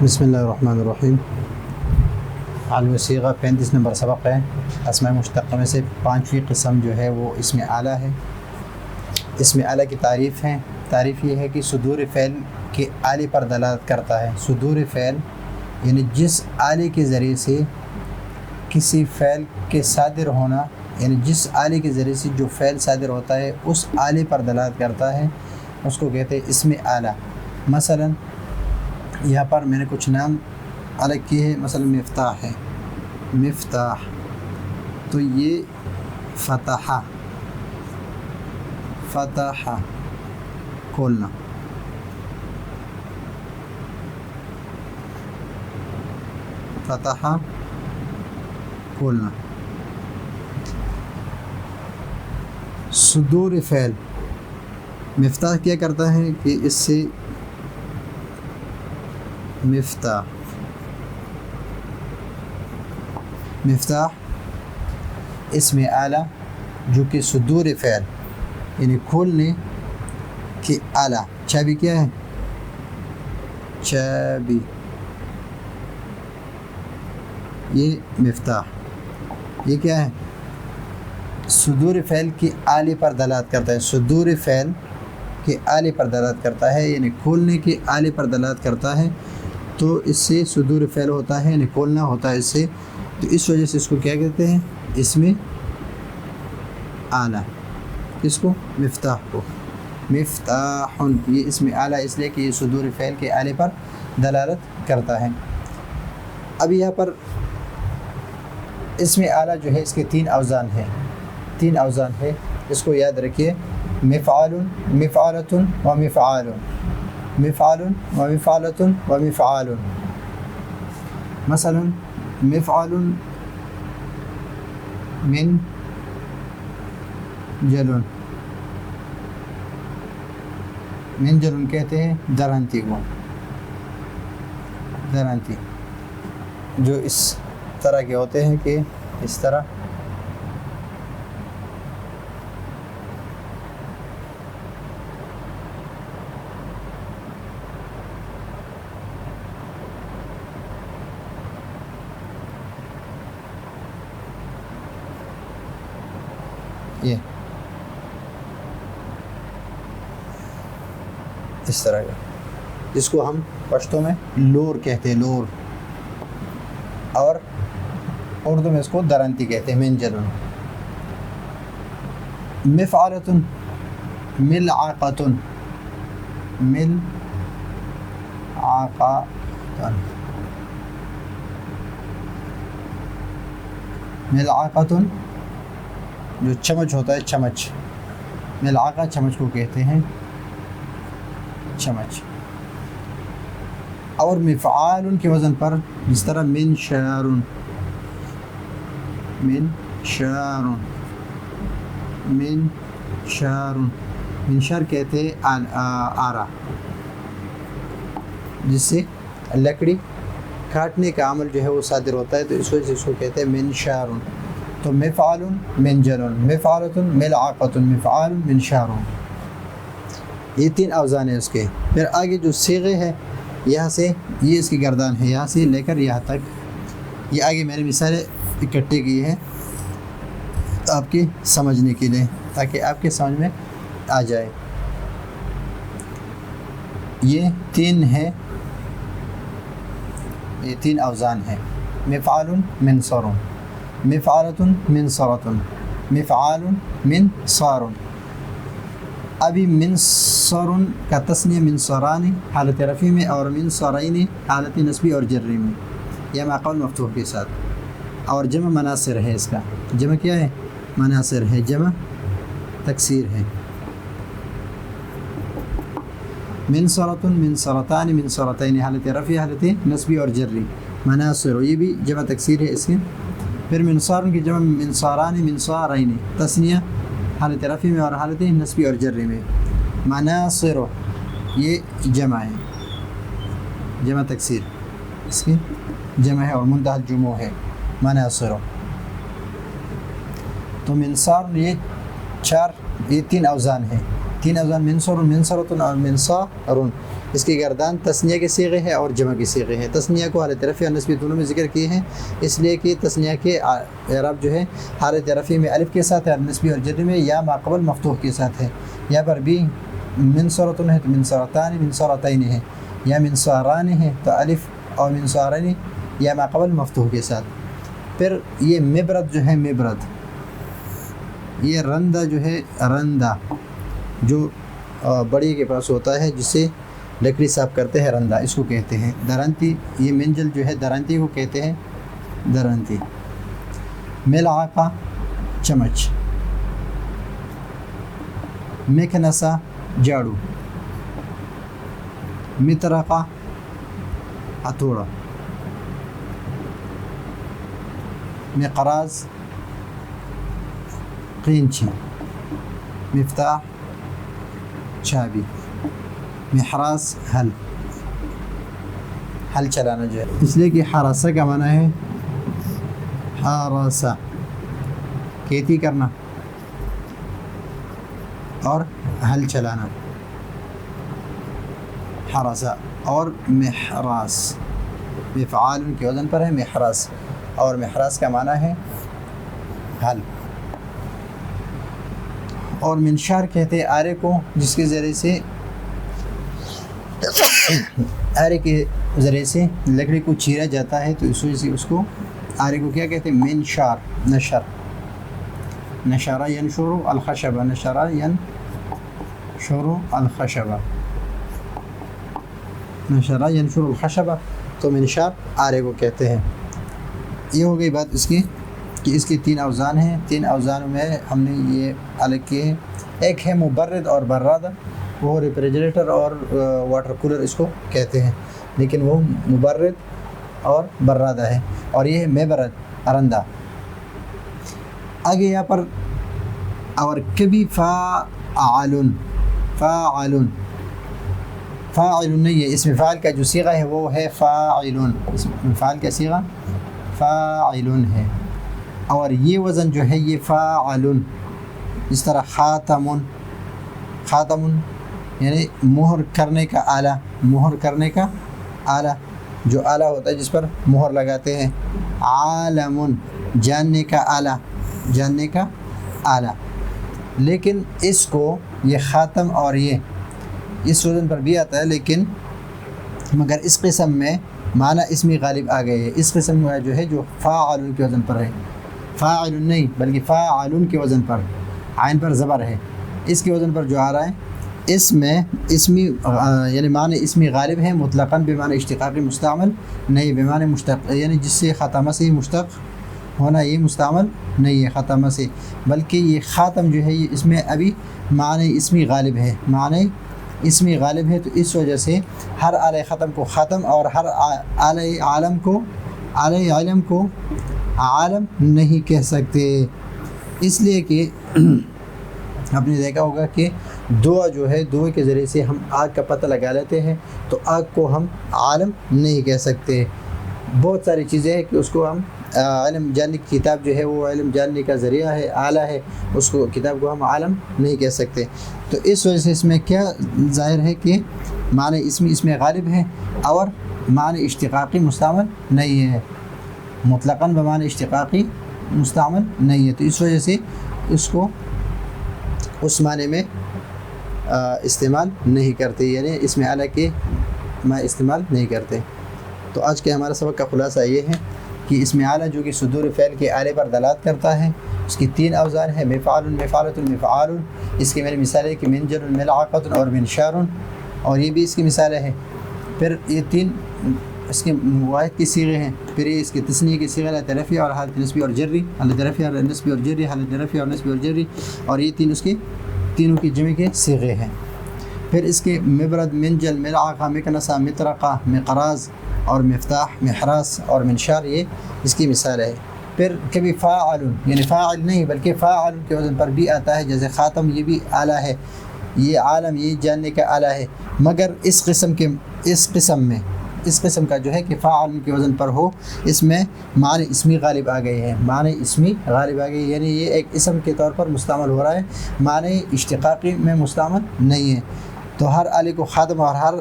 بسم اللہ الرحمن الرحیم۔ علم صیغہ 35 نمبر سبق ہے۔ اسماء مشتقہ میں سے 5ویں قسم جو ہے وہ اسم اعلیٰ ہے۔ اسم اعلیٰ کی تعریف ہے، تعریف یہ ہے کہ صدور فعل کے آلے پر دلالت کرتا ہے۔ صدور فعل یعنی جس آلے کے ذریعے سے کسی فعل کے صادر ہونا، یعنی جس آلے کے ذریعے سے جو فعل صادر ہوتا ہے اس آلے پر دلالت کرتا ہے، اس کو کہتے ہیں اسم اعلیٰ۔ مثلا یہاں پر میں نے کچھ نام الگ کیے ہیں، مثلا مفتاح ہے، مفتاح تو یہ فتح، فتح کھولنا، فتح کھولنا۔ صدور فعل مفتاح کیا کرتا ہے کہ اس سے مفتاح اسم اعلیٰ جو کہ صدور فعل یعنی کھولنے کی آلہ، چابی کیا ہے؟ چابی، یہ مفتاح، یہ کیا ہے؟ صدور فعل کی آلے پر دلالت کرتا ہے۔ صدور فعل کے آلے پر دلالت کرتا ہے یعنی کھولنے کے آلے پر دلالت کرتا ہے، تو اس سے صدور فعل ہوتا ہے یعنی کھولنا ہوتا ہے اس سے، تو اس وجہ سے اس کو کیا کہتے ہیں؟ اسم اعلیٰ۔ اس کو مفتاح کو مفتاح، یہ اسم اعلیٰ اس لیے کہ یہ صدور فعل کے آلے پر دلالت کرتا ہے۔ اب یہاں پر اسم اعلیٰ جو ہے اس کے 3 اوزان ہیں، 3 اوزان ہے، اس کو یاد رکھیے، مفعال، مفعالۃ و مفعال، مفعال و مفعالۃ و مفعال۔ مثلا مفعال من جلن، من جلن کہتے ہیں درنتی کو، درنتی جو اس طرح کے ہوتے ہیں کہ اس طرح یہ اس طرح کا، جس کو ہم پشتو میں لور کہتے ہیں، لور، اور اردو میں اس کو درنتی کہتے ہیں، من جلن۔ مفعالۃ، ملعقۃ، ملعقۃ، ملعقۃ جو چمچ ہوتا ہے، چمچ، ملعقہ چمچ کو کہتے ہیں، چمچ۔ اور مفعال کے وزن پر جس طرح منشار، منشار، منشار، منشار کہتے ہیں آرا، جس سے لکڑی کاٹنے کا عمل جو ہے وہ صادر ہوتا ہے، تو اس وجہ سے اس کو کہتے ہیں منشار۔ تو مفعال من جلن، مفعالۃ ملعقۃ، مفعال منشار، یہ 3 اوزان ہیں اس کے۔ پھر آگے جو صیغے ہے، یہاں سے یہ اس کی گردان ہے، یہاں سے لے کر یہاں تک، یہ آگے میں نے مثالیں اکٹھی کی ہیں آپ کی سمجھنے کے لیے، تاکہ آپ کے سمجھ میں آ جائے۔ یہ 3 ہے، یہ 3 اوزان ہیں، مفعال منصر، مفعالۃ منصرۃ، مفعال منصار۔ ابھی منصر کا تثنیہ منصران حالت رفع میں، اور منصرین حالت نصبی اور جری میں، یا ما قبل مفتوح کے ساتھ، اور جمع مناصر ہے، اس کا جمع کیا ہے؟ مناصر ہے، جمع تکسیر ہے۔ منصرۃ، منصرتان، منصرتین حالت رفع، حالت نصبی اور جری، مناصر یہ بھی جمع تکسیر ہے اس کی۔ پھر منصار کی جمع منصاران، منصارین تثنیہ حالت رفع میں اور حالت نصبی اور جری میں، مناصر یہ جمع ہے، جمع تکسیر اس کی جمع ہے، اور منتہی الجموع ہے مناصر۔ تو منصار یہ 3 اوزان ہیں، تین اوزان منصر، منصرۃ اور منصار۔ اس کی گردان تثنیہ کے صیغے ہے اور جمع کے صیغے ہیں۔ تثنیہ کو حالت رفع اور نصبی دونوں میں ذکر کیے ہیں، اس لیے کہ تثنیہ کے اعراب جو ہے حالت رفع میں الف کے ساتھ ہے، نصبی اور جر میں یا ما قبل مفتوح کے ساتھ ہے۔ یہاں پر بھی منصرۃ ہے تو منصرتان، منصرتین ہے، یا منصاران ہے تو الف اور منصارین یا ما قبل مفتوح کے ساتھ۔ پھر یہ مبرد جو ہے، مبرد یہ رندہ جو ہے، رندہ جو بڑی کے پاس ہوتا ہے جس سے لکڑی صاف کرتے ہیں، رندہ اس کو کہتے ہیں۔ درنتی یہ منجل جو ہے درنتی کو کہتے ہیں، درنتی۔ ملعقہ چمچ، مکنسہ جاڑو، مطرقہ ہتھوڑا، مقراض قینچی، مفتاح چابی، محراس حل چلانا جو ہے، اس لیے کہ حراسہ کا معنی ہے حراسہ کھیتی کرنا اور حل چلانا، حراسہ۔ اور محراس مفعال کے وزن پر ہے محراس، اور محراس کا معنی ہے حل۔ اور منشار کہتے ہیں آرے کو، جس کے ذریعے سے آرے کے ذریعے سے لکڑی کو چیرا جاتا ہے، تو اس وجہ سے اس کو آرے کو کیا کہتے ہیں؟ منشار۔ نشر، نشر ینشر الخشب، نشر ینشر الخشب، نشر ینشر الخشب، تو منشار آرے کو کہتے ہیں۔ یہ ہو گئی بات اس کی کہ اس کی تین اوزان ہیں۔ تین اوزانوں میں ہم نے یہ الگ کیے ہیں۔ ایک ہے مبرد اور برادہ، وہ ریفریجریٹر اور واٹر کولر اس کو کہتے ہیں، لیکن وہ مبرد اور برادہ ہے، اور یہ ہے مبرد رندہ۔ آگے یہاں پر اور کبھی فاعل، فاعل، فاعل نہیں ہے، اس میں فاعل کا جو صیغہ ہے وہ ہے فاعل، اس میں فاعل کا صیغہ فاعل ہے، اور یہ وزن جو ہے یہ فاعل۔ اس طرح خاتم، خاتم یعنی مہر کرنے کا آلہ، مہر کرنے کا آلہ، جو آلہ ہوتا ہے جس پر مہر لگاتے ہیں۔ عالم جاننے کا آلہ، جاننے کا آلہ۔ لیکن اس کو یہ خاتم اور یہ اس وزن پر بھی آتا ہے، لیکن مگر اس قسم میں معنی اسمی غالب آ گئے ہے۔ اس قسم میں جو ہے جو فاعل کے وزن پر ہے، فاعل نہیں بلکہ فاعل کے وزن پر، عین پر زبر ہے، اس کے وزن پر جو آ رہا ہے، اس میں اسمی یعنی معنی اسمی غالب ہے، مطلقاً بمعنی اشتقاقی مستعمل نہیں، بمعنی مشتق یعنی جس سے خاتمہ سے مشتق ہونا، یہ مستعمل نہیں ہے خاتمہ سے، بلکہ یہ خاتم جو ہے یہ اس میں ابھی معنی اسمی غالب ہے، معنی اسمی غالب ہے، تو اس وجہ سے ہر آلہ ختم کو خاتم اور ہر آلہ عالم کو، آلہ علم کو عالم نہیں کہہ سکتے، اس لیے کہ آپ نے دیکھا ہوگا کہ دعا جو ہے، دعا کے ذریعے سے ہم آگ کا پتہ لگا لیتے ہیں، تو آگ کو ہم عالم نہیں کہہ سکتے۔ بہت ساری چیزیں ہیں کہ اس کو ہم علم جاننے کی کتاب جو ہے وہ علم جاننے کا ذریعہ ہے، آلہ ہے، اس کو کتاب کو ہم عالم نہیں کہہ سکتے۔ تو اس وجہ سے اس میں کیا ظاہر ہے کہ معنی اس میں غالب ہے اور معنی اشتقاقی مستعمل نہیں ہے، مطلقاً بمعنی اشتقاقی مستعمل نہیں ہے، تو اس وجہ سے اس کو اس معنی میں استعمال نہیں کرتے، یعنی اس میں اعلیٰ کے میں استعمال نہیں کرتے۔ تو آج کے ہمارا سبق کا خلاصہ یہ ہے کہ اس میں اعلیٰ جو کہ صدور فعل کے آلے پر دلالت کرتا ہے، اس کی تین اوزان ہے، مفعال، مفعلۃ، مفعال۔ اس کی میری مثال ہے کہ منجل، ملعقۃ اور منشار، اور یہ بھی اس کی مثالیں ہیں۔ پھر یہ تین اس کے واحد کی صیغے ہیں، پھر یہ اس کی تثنیہ کی صیغہ حالت رفع اور حالت نصبی اور جری، حالت رفع اور نصبی اور جری، حالت رفع اور نصبی اور جری، اور یہ تین اس کی تینوں کی جمع کے صیغے ہیں۔ پھر اس کے مبرد، منجل، ملعقہ، مکنسہ، مطرقہ، مقراض اور مفتاح، محراس اور منشار، یہ اس کی مثال ہے۔ پھر کبھی فاعل یعنی فاعل نہیں بلکہ فاعل کے وزن پر بھی آتا ہے، جیسے خاتم یہ بھی آلہ ہے، یہ عالم یہ جاننے کا آلہ ہے، مگر اس قسم اس قسم کا جو ہے کہ فاعل کے وزن پر ہو، اس میں معنی اسمی غالب آ گئے ہیں، معنی اسمی غالب آ گئی، یعنی یہ ایک اسم کے طور پر مستعمل ہو رہا ہے، معنی اشتقاقی میں مستعمل نہیں ہے، تو ہر آلے کو خادم اور ہر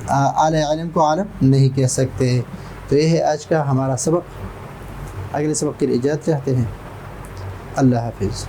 اعلی علم کو عالم نہیں کہہ سکتے۔ تو یہ ہے آج کا ہمارا سبق، اگلے سبق کے لیے اجازت چاہتے ہیں، اللہ حافظ۔